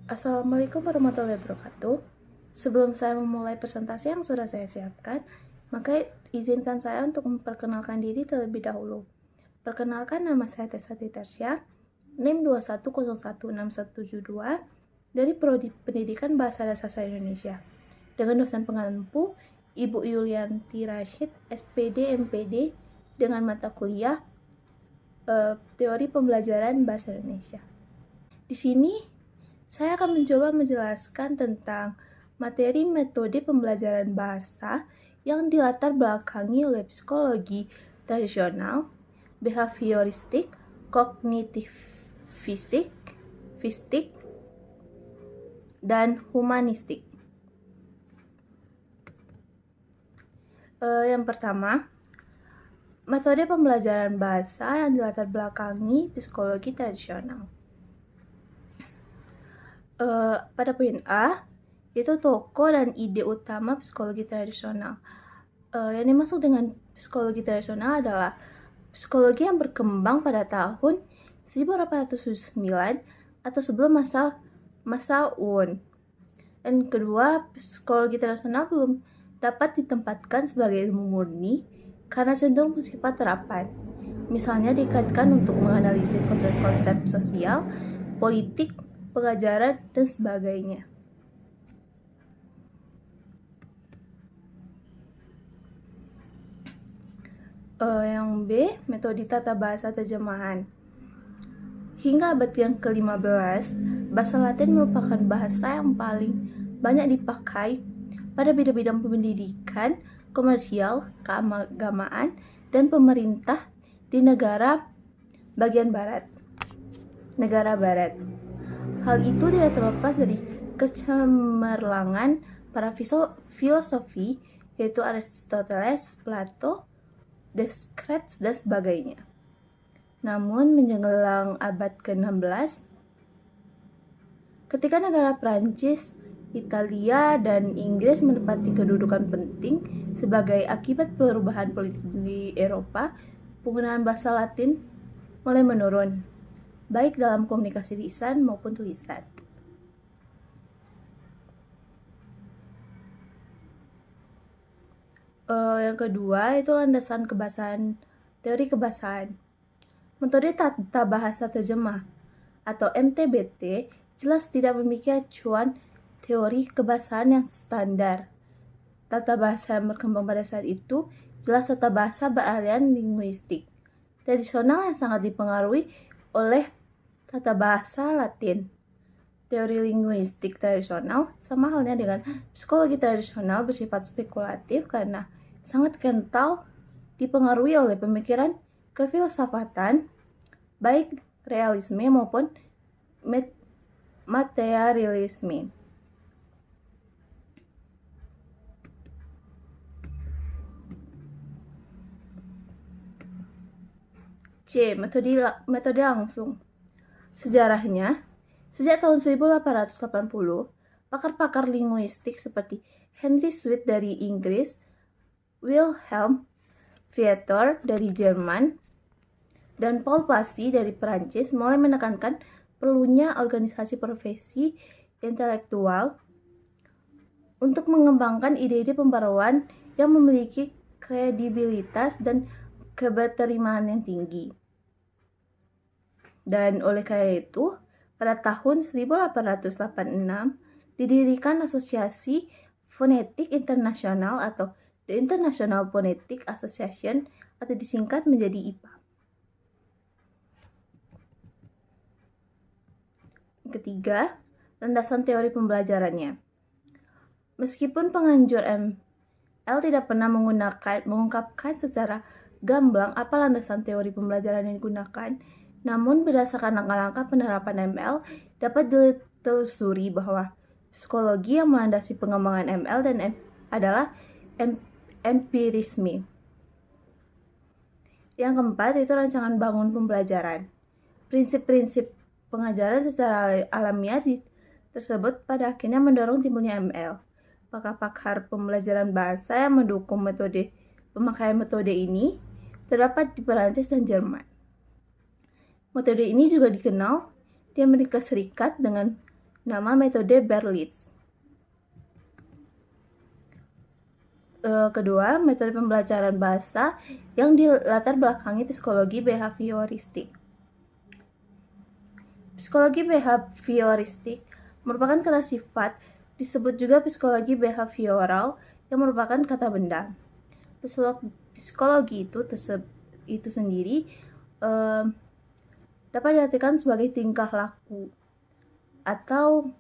Assalamualaikum warahmatullahi wabarakatuh. Sebelum saya memulai presentasi yang sudah saya siapkan, maka izinkan saya untuk memperkenalkan diri terlebih dahulu. Perkenalkan, nama saya Tessa Titarsya, NIM 21016172 dari Prodi Pendidikan Bahasa dan Sastra Indonesia. Dengan dosen pengampu Ibu Yulianti Rashid, SPD MPD, dengan mata kuliah Teori Pembelajaran Bahasa Indonesia. Di sini saya akan mencoba menjelaskan tentang materi metode pembelajaran bahasa yang dilatar belakangi oleh psikologi tradisional, behavioristik, kognitif fisik, dan humanistik. Yang pertama, metode pembelajaran bahasa yang dilatar belakangi psikologi tradisional. Pada poin A, itu tokoh dan ide utama psikologi tradisional. Yang dimaksud dengan psikologi tradisional adalah psikologi yang berkembang pada tahun 1879 atau sebelum masa UN. Dan kedua, psikologi tradisional belum dapat ditempatkan sebagai ilmu murni karena cenderung bersifat terapan. Misalnya dikaitkan untuk menganalisis konsep-konsep sosial, politik, pengajaran, dan sebagainya. Yang B, metode tata bahasa terjemahan. Hingga abad yang ke-15, bahasa Latin merupakan bahasa yang paling banyak dipakai pada bidang-bidang pendidikan, komersial, keagamaan, dan pemerintah di negara barat. Hal itu tidak terlepas dari kecemerlangan para filosofi, yaitu Aristoteles, Plato, Descartes, dan sebagainya. Namun, menjelang abad ke-16, ketika negara Prancis, Italia, dan Inggris menempati kedudukan penting sebagai akibat perubahan politik di Eropa, penggunaan bahasa Latin mulai menurun, baik dalam komunikasi lisan maupun tulisan. Yang kedua itu landasan kebahasaan, teori kebahasaan. Metode tata bahasa terjemah atau MTBT jelas tidak memiliki acuan teori kebahasaan yang standar. Tata bahasa yang berkembang pada saat itu jelas tata bahasa beraliran linguistik tradisional yang sangat dipengaruhi oleh tata bahasa Latin. Teori linguistik tradisional sama halnya dengan psikologi tradisional bersifat spekulatif karena sangat kental dipengaruhi oleh pemikiran kefilsafatan, baik realisme maupun materialisme. C. Metode langsung. Sejarahnya, sejak tahun 1880, pakar-pakar linguistik seperti Henry Sweet dari Inggris, Wilhelm Viator dari Jerman, dan Paul Passy dari Perancis mulai menekankan perlunya organisasi profesi intelektual untuk mengembangkan ide-ide pembaruan yang memiliki kredibilitas dan keberterimaan yang tinggi. Dan oleh karena itu, pada tahun 1886 didirikan Asosiasi Fonetik Internasional atau The International Phonetic Association atau disingkat menjadi IPA. Ketiga, landasan teori pembelajarannya. Meskipun penganjur ML tidak pernah mengungkapkan secara gamblang apa landasan teori pembelajaran yang digunakan, namun berdasarkan langkah-langkah penerapan ML dapat ditelusuri bahwa psikologi yang melandasi pengembangan ML dan adalah empirisme. Yang keempat itu rancangan bangun pembelajaran. Prinsip-prinsip pengajaran secara alamiah tersebut pada akhirnya mendorong timbulnya ML. Pakar-pakar pembelajaran bahasa yang mendukung pemakaian metode ini terdapat di Perancis dan Jerman. Metode ini juga dikenal di Amerika Serikat dengan nama metode Berlitz. Kedua, metode pembelajaran bahasa yang dilatar belakangi psikologi behavioristik. Psikologi behavioristik merupakan kata sifat, disebut juga psikologi behavioral yang merupakan kata benda. Psikologi itu sendiri dapat diartikan sebagai tingkah laku atau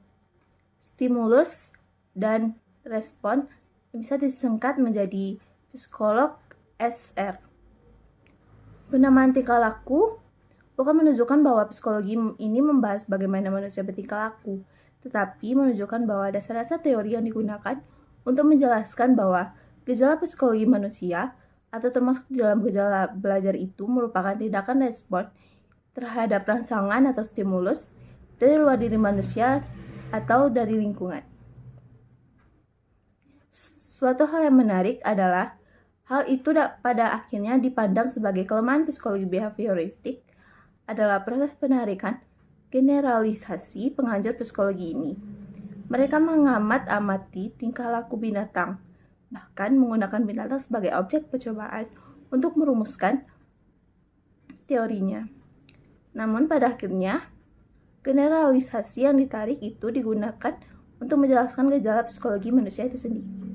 stimulus dan respon yang bisa disingkat menjadi psikolog SR. Penamaan tingkah laku bukan menunjukkan bahwa psikologi ini membahas bagaimana manusia bertingkah laku, tetapi menunjukkan bahwa dasar-dasar teori yang digunakan untuk menjelaskan bahwa gejala psikologi manusia atau termasuk dalam gejala belajar itu merupakan tindakan respon terhadap rangsangan atau stimulus dari luar diri manusia atau dari lingkungan. Suatu hal yang menarik adalah hal itu pada akhirnya dipandang sebagai kelemahan psikologi behavioristik adalah proses penarikan generalisasi penganjur psikologi ini. Mereka mengamati tingkah laku binatang, bahkan menggunakan binatang sebagai objek percobaan untuk merumuskan teorinya. Namun pada akhirnya, generalisasi yang ditarik itu digunakan untuk menjelaskan gejala psikologi manusia itu sendiri.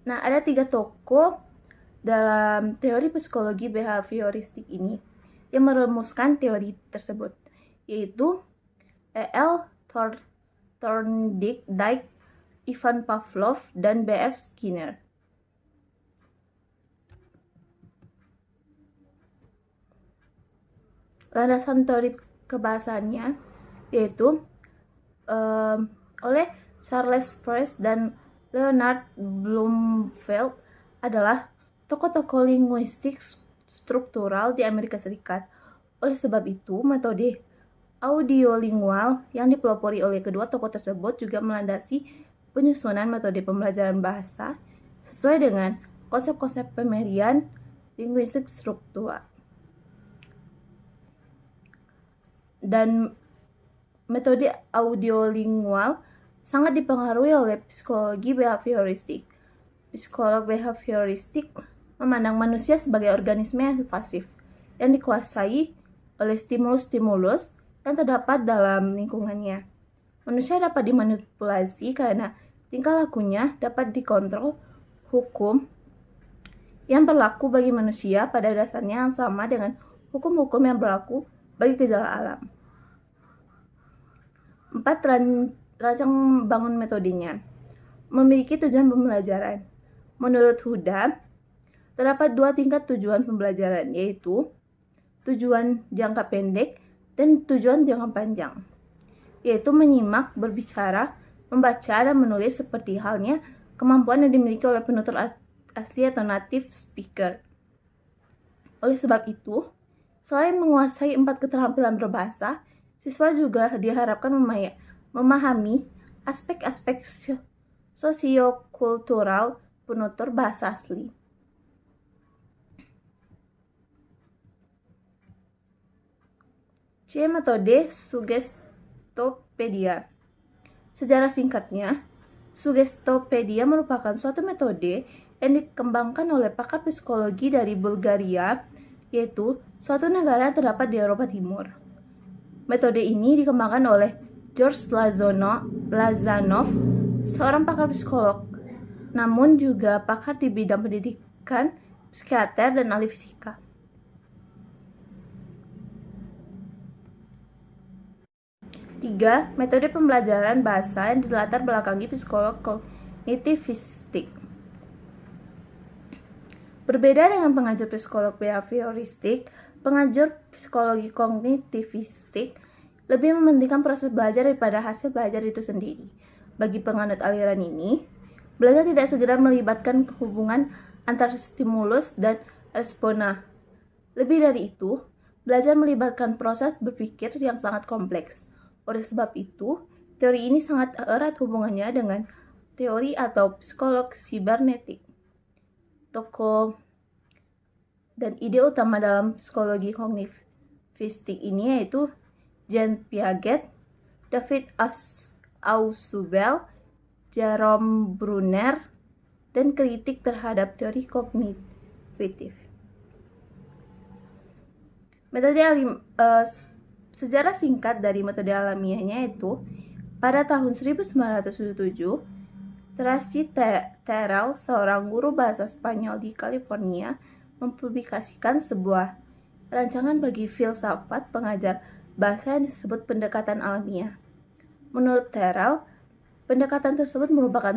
Nah, ada 3 tokoh dalam teori psikologi behavioristik ini yang merumuskan teori tersebut, yaitu E.L. Thorndike, Ivan Pavlov, dan B.F. Skinner. Landasan teori kebahasaannya yaitu oleh Charles Fresh dan Leonard Bloomfield adalah tokoh-tokoh linguistik struktural di Amerika Serikat. Oleh sebab itu, metode audiolingual yang dipelopori oleh kedua tokoh tersebut juga melandasi penyusunan metode pembelajaran bahasa sesuai dengan konsep-konsep pemerian linguistik struktural. Dan metode audiolingual sangat dipengaruhi oleh psikologi behavioristik. Psikolog behavioristik memandang manusia sebagai organisme yang pasif, yang dikuasai oleh stimulus-stimulus yang terdapat dalam lingkungannya. Manusia dapat dimanipulasi karena tingkah lakunya dapat dikontrol. Hukum yang berlaku bagi manusia pada dasarnya yang sama dengan hukum-hukum yang berlaku bagi gejala alam. 4. Rancang bangun metodenya. Memiliki tujuan pembelajaran. Menurut Huda, terdapat 2 tingkat tujuan pembelajaran, yaitu tujuan jangka pendek dan tujuan jangka panjang, yaitu menyimak, berbicara, membaca, dan menulis seperti halnya kemampuan yang dimiliki oleh penutur asli atau native speaker. Oleh sebab itu, selain menguasai 4 keterampilan berbahasa, siswa juga diharapkan memahami aspek-aspek sosiokultural penutur bahasa asli. C. Metode Sugestopedia. Sejarah singkatnya, Sugestopedia merupakan suatu metode yang dikembangkan oleh pakar psikologi dari Bulgaria, yaitu suatu negara yang terdapat di Eropa Timur. Metode ini dikembangkan oleh George Lazanov, seorang pakar psikolog, namun juga pakar di bidang pendidikan, psikiater, dan ahli fisika. Tiga, metode pembelajaran bahasa yang dilatar belakangi psikolog kognitivistik. Berbeda dengan pengajar psikolog behavioristik, pengajar psikologi kognitivistik lebih mementingkan proses belajar daripada hasil belajar itu sendiri. Bagi penganut aliran ini, belajar tidak segera melibatkan hubungan antara stimulus dan respona. Lebih dari itu, belajar melibatkan proses berpikir yang sangat kompleks. Oleh sebab itu, teori ini sangat erat hubungannya dengan teori atau psikolog sibernetik. Tokoh Dan ide utama dalam psikologi kognitivistik ini yaitu Jean Piaget, David Ausubel, Jerome Bruner, dan kritik terhadap teori kognitif. Sejarah singkat dari metode alamiahnya itu pada tahun 1977, Tracy Terrell, seorang guru bahasa Spanyol di California, mempublikasikan sebuah rancangan bagi filsafat pengajar bahasa yang disebut pendekatan alamiah. Menurut Terrell, pendekatan tersebut merupakan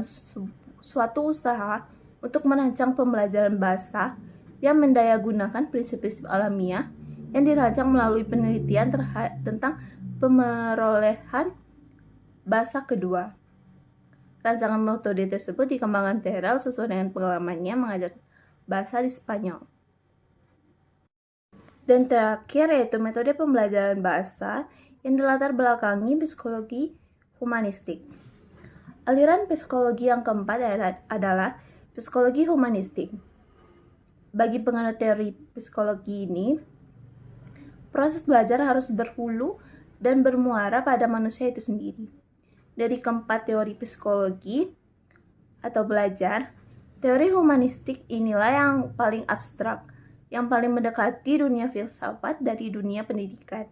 suatu usaha untuk merancang pembelajaran bahasa yang mendayagunakan prinsip-prinsip alamiah yang dirancang melalui penelitian tentang pemerolehan bahasa kedua. Rancangan metode tersebut dikembangkan Terrell sesuai dengan pengalamannya mengajar bahasa di Spanyol. Dan terakhir yaitu metode pembelajaran bahasa yang dilatar belakangi psikologi humanistik. Aliran psikologi yang keempat adalah psikologi humanistik. Bagi penganut teori psikologi ini, proses belajar harus berhulu dan bermuara pada manusia itu sendiri. Dari keempat teori psikologi atau belajar, teori humanistik inilah yang paling abstrak, yang paling mendekati dunia filsafat dari dunia pendidikan.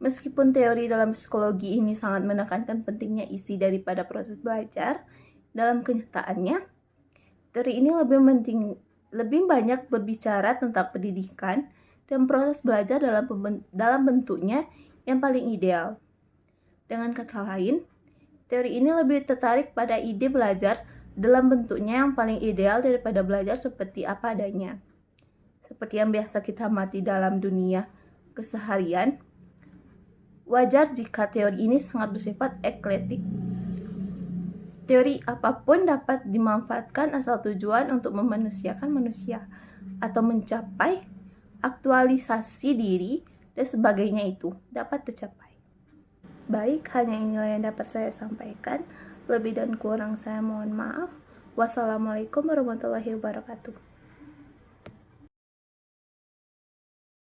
Meskipun teori dalam psikologi ini sangat menekankan pentingnya isi daripada proses belajar, dalam kenyataannya, teori ini lebih banyak berbicara tentang pendidikan dan proses belajar dalam bentuknya yang paling ideal. Dengan kata lain, teori ini lebih tertarik pada ide belajar dalam bentuknya yang paling ideal daripada belajar seperti apa adanya. Seperti yang biasa kita amati dalam dunia keseharian, wajar jika teori ini sangat bersifat eklektik. Teori apapun dapat dimanfaatkan asal tujuan untuk memanusiakan manusia atau mencapai aktualisasi diri dan sebagainya itu dapat tercapai. Baik, hanya inilah yang dapat saya sampaikan. Lebih dan kurang saya mohon maaf. Wassalamualaikum warahmatullahi wabarakatuh.